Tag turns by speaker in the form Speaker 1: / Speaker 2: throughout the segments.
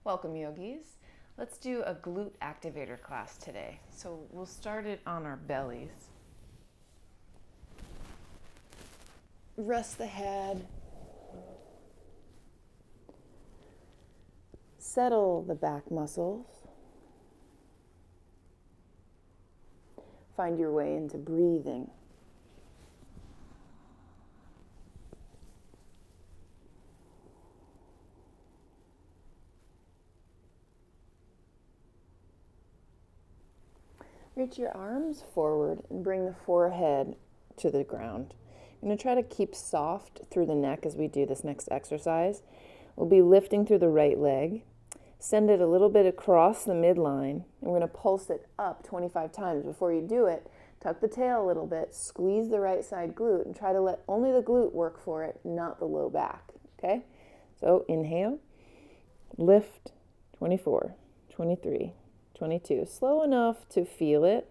Speaker 1: Welcome, yogis. Let's do a glute activator class today. So we'll start it on our bellies. Rest the head. Settle the back muscles. Find your way into breathing. Reach your arms forward and bring the forehead to the ground. You're going to try to keep soft through the neck as we do this next exercise. We'll be lifting through the right leg. Send it a little bit across the midline, and we're going to pulse it up 25 times. Before you do it, tuck the tail a little bit, squeeze the right side glute, and try to let only the glute work for it, not the low back. Okay? So inhale, lift, 24, 23, 22. Slow enough to feel it.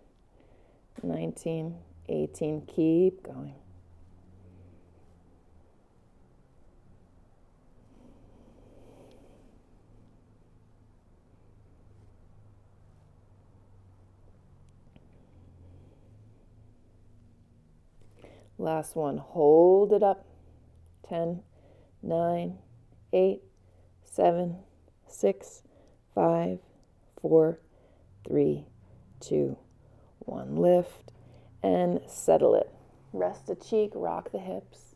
Speaker 1: 19, 18. Keep going. Last one. Hold it up. 10, 9, 8, 7, 6, 5, 4, 3, 2, 1. Lift and settle it. Rest a cheek, rock the hips.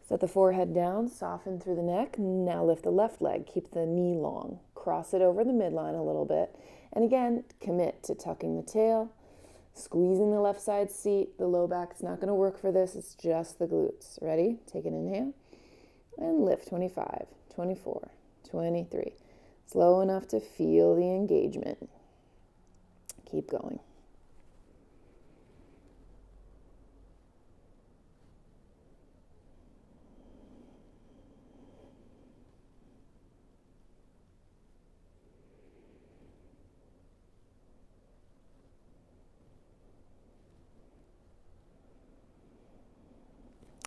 Speaker 1: Set the forehead down, soften through the neck. Now lift the left leg. Keep the knee long. Cross it over the midline a little bit. And again, commit to tucking the tail, squeezing the left side seat. The low back is not going to work for this. It's just the glutes. Ready? Take an inhale and lift. 25, 24, 23. Slow enough to feel the engagement. Keep going.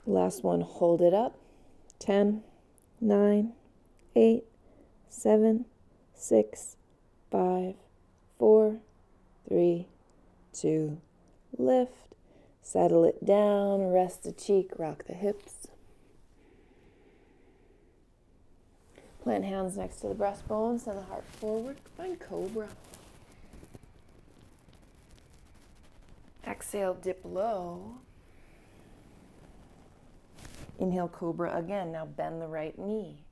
Speaker 1: Last one, hold it up. 10, 9, 8, 7, 6, 5, 4, 3, 2, lift. Settle it down, rest the cheek, rock the hips. Plant hands next to the breastbone, send the heart forward. Find cobra. Exhale, dip low. Inhale, cobra again. Now bend the right knee.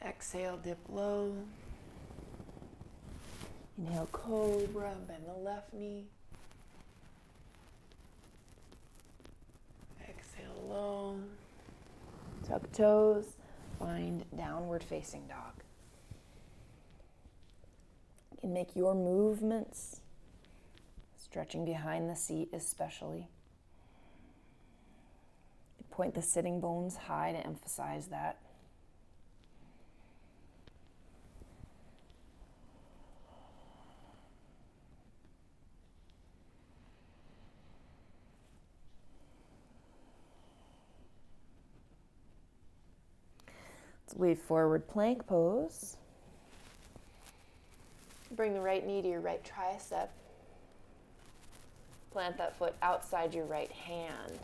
Speaker 1: Exhale, dip low. Inhale, cobra. Bend the left knee. Exhale, low. Tuck toes. Find downward facing dog. You can make your movements. Stretching behind the seat especially. Point the sitting bones high to emphasize that. Let's wave forward plank pose. Bring the right knee to your right tricep. Plant that foot outside your right hand.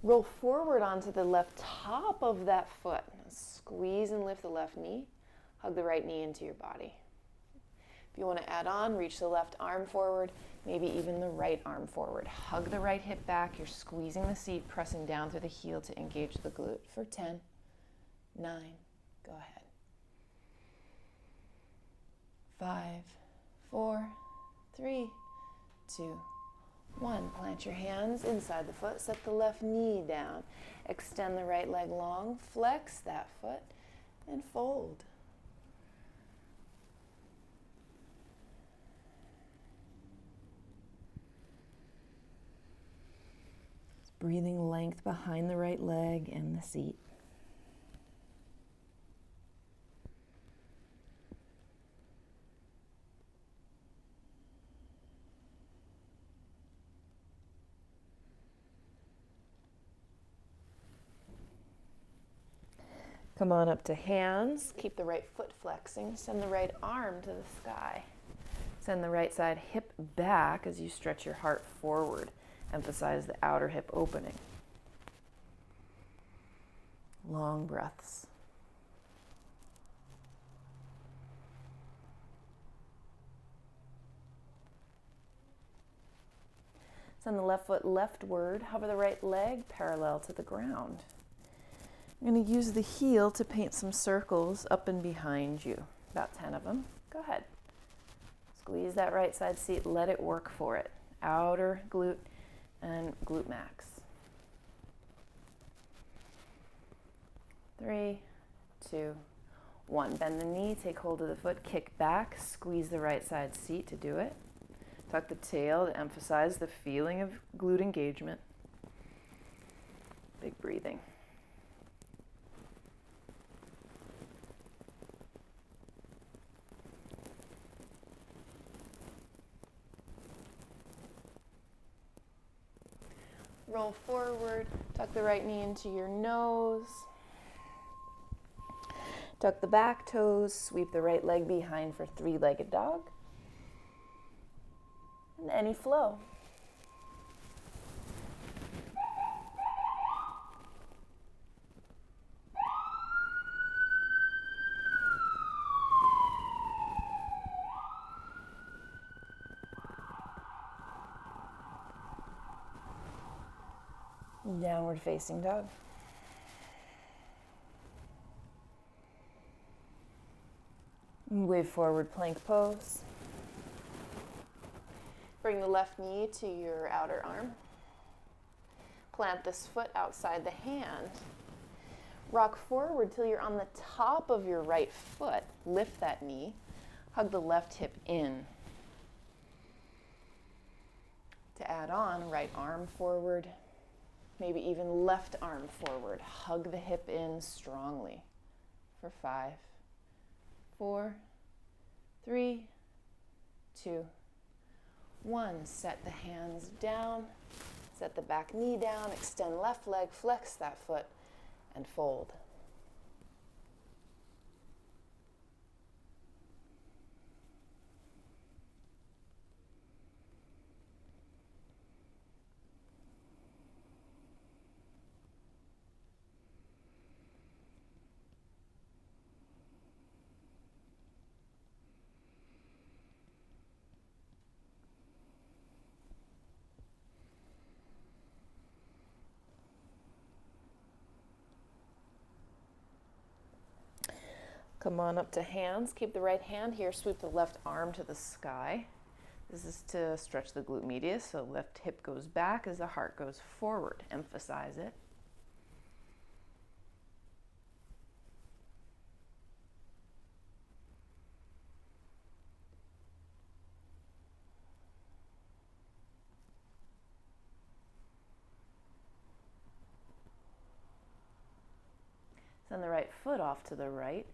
Speaker 1: Roll forward onto the left top of that foot. Squeeze and lift the left knee. Hug the right knee into your body. If you want to add on, reach the left arm forward, maybe even the right arm forward. Hug the right hip back. You're squeezing the seat, pressing down through the heel to engage the glute for 10, 9, go ahead. 5, 4, 3, 2, 1. Plant your hands inside the foot. Set the left knee down. Extend the right leg long. Flex that foot and fold. Just breathing length behind the right leg and the seat. Come on up to hands. Keep the right foot flexing. Send the right arm to the sky. Send the right side hip back as you stretch your heart forward. Emphasize the outer hip opening. Long breaths. Send the left foot leftward. Hover the right leg parallel to the ground. I'm going to use the heel to paint some circles up and behind you. About 10 of them. Go ahead. Squeeze that right side seat. Let it work for it. Outer glute and glute max. 3, 2, 1. Bend the knee, take hold of the foot, kick back, squeeze the right side seat to do it. Tuck the tail to emphasize the feeling of glute engagement. Big breathing. Roll forward, tuck the right knee into your nose. Tuck the back toes, sweep the right leg behind for three-legged dog. And any flow. Downward facing dog. Wave forward plank pose. Bring the left knee to your outer arm. Plant this foot outside the hand. Rock forward till you're on the top of your right foot. Lift that knee. Hug the left hip in. To add on, right arm forward. Maybe even left arm forward. Hug the hip in strongly for 5, 4, 3, 2, 1. Set the hands down. Set the back knee down. Extend left leg. Flex that foot and fold. Come on up to hands. Keep the right hand here. Sweep the left arm to the sky. This is to stretch the glute medius, so left hip goes back as the heart goes forward. Emphasize it. Send the right foot off to the right.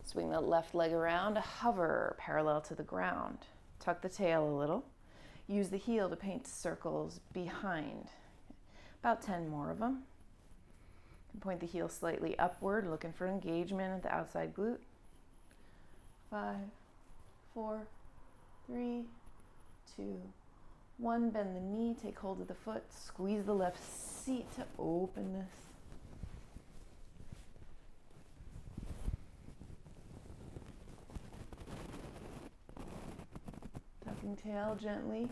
Speaker 1: Swing the left leg around, hover parallel to the ground. Tuck the tail a little. Use the heel to paint circles behind. About 10 more of them. Point the heel slightly upward, looking for engagement at the outside glute. 5, 4, 3, 2, 1. Bend the knee, take hold of the foot, squeeze the left seat to openness. Tucking tail gently.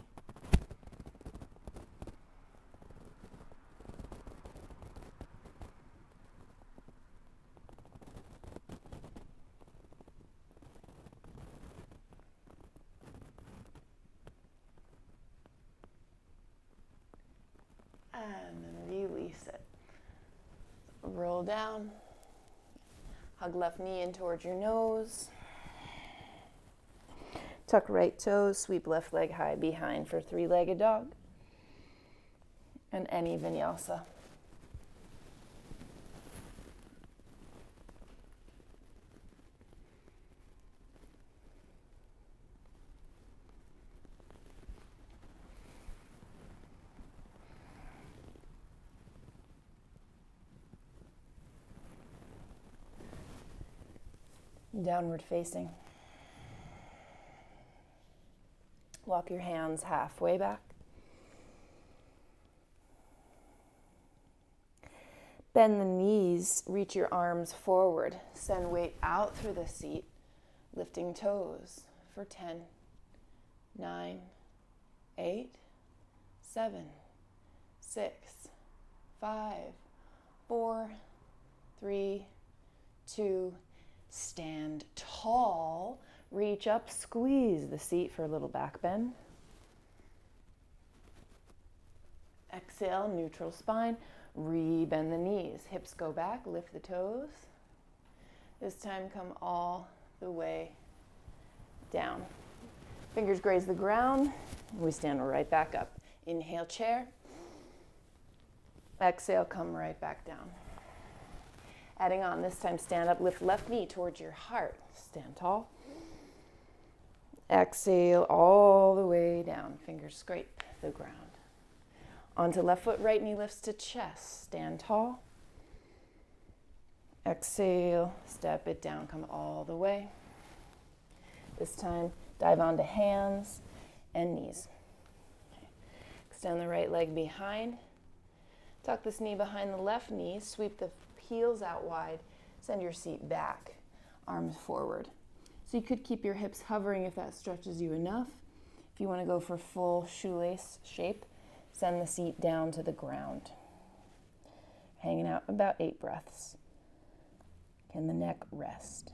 Speaker 1: And then release it. Roll down. Hug left knee in towards your nose. Tuck right toes, sweep left leg high behind for three-legged dog. And any vinyasa. Downward facing. Walk your hands halfway back. Bend the knees, reach your arms forward. Send weight out through the seat, lifting toes for 10, 9, 8, 7, 6, 5, 4, 3, 2, stand tall. Reach up, squeeze the seat for a little back bend. Exhale, neutral spine. Re-bend the knees. Hips go back, lift the toes. This time come all the way down. Fingers graze the ground. We stand right back up. Inhale, chair. Exhale, come right back down. Adding on, this time stand up, lift left knee towards your heart. Stand tall. Exhale all the way down. Fingers scrape the ground. Onto left foot, right knee lifts to chest. Stand tall. Exhale, step it down, come all the way. This time, dive onto hands and knees. Extend the right leg behind. Tuck this knee behind the left knee. Sweep the heels out wide. Send your seat back, arms forward. So you could keep your hips hovering if that stretches you enough. If you want to go for full shoelace shape, send the seat down to the ground. Hanging out about 8 breaths. Can the neck rest?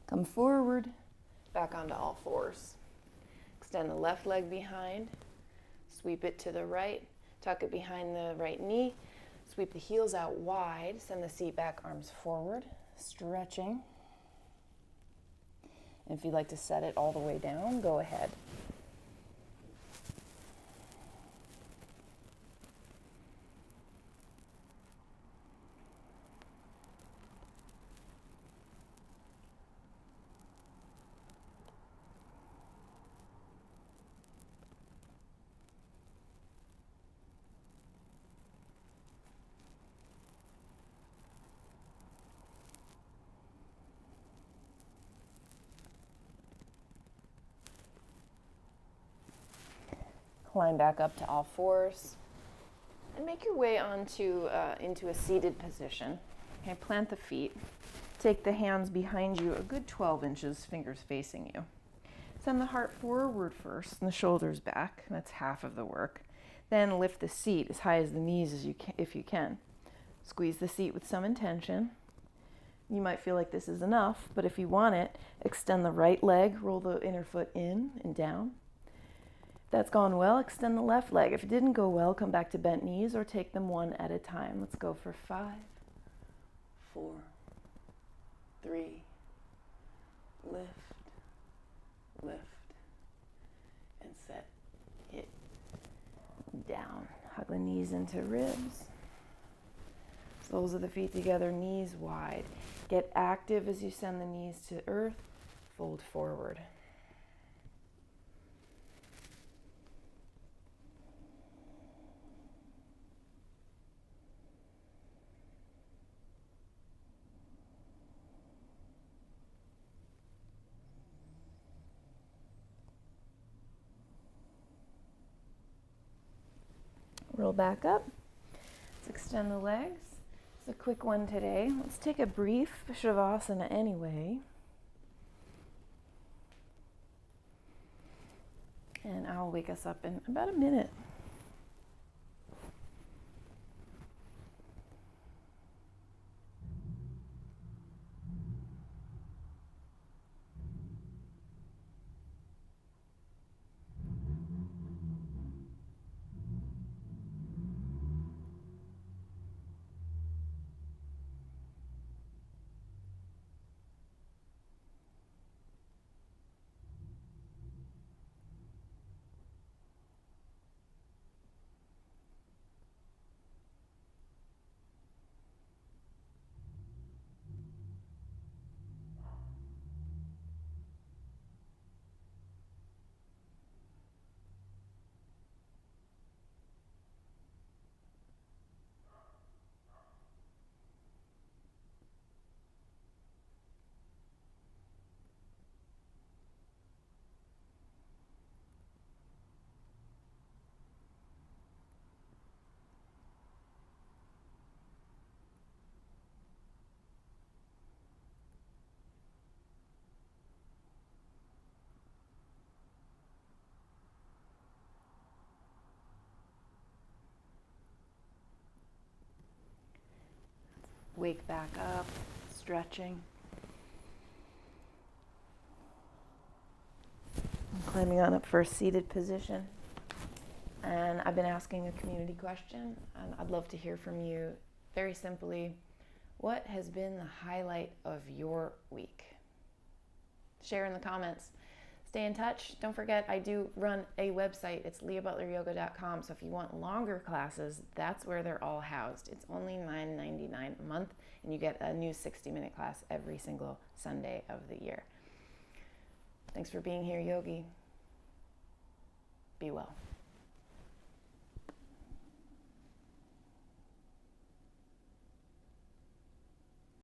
Speaker 1: Come forward, back onto all fours. Extend the left leg behind, sweep it to the right, tuck it behind the right knee, sweep the heels out wide, send the seat back, arms forward, stretching. And if you'd like to set it all the way down, go ahead. Climb back up to all fours and make your way onto into a seated position. Okay, plant the feet. Take the hands behind you a good 12 inches, fingers facing you. Send the heart forward first and the shoulders back. That's half of the work. Then lift the seat as high as the knees as you can, if you can. Squeeze the seat with some intention. You might feel like this is enough, but if you want it, extend the right leg, roll the inner foot in and down. If that's gone well, extend the left leg. If it didn't go well, come back to bent knees or take them one at a time. Let's go for 5, 4, 3, lift, lift, and set it down. Hug the knees into ribs. Soles of the feet together, knees wide. Get active as you send the knees to earth. Fold forward. Roll back up. Let's extend the legs. It's a quick one today. Let's take a brief Shavasana anyway. And I'll wake us up in about a minute. Wake back up, stretching. I'm climbing on up for a seated position. And I've been asking a community question, and I'd love to hear from you. Very simply, what has been the highlight of your week? Share in the comments. Stay in touch. Don't forget, I do run a website. It's leahbutleryoga.com. So if you want longer classes, that's where they're all housed. It's only $9.99 a month, and you get a new 60-minute class every single Sunday of the year. Thanks for being here, Yogi. Be well.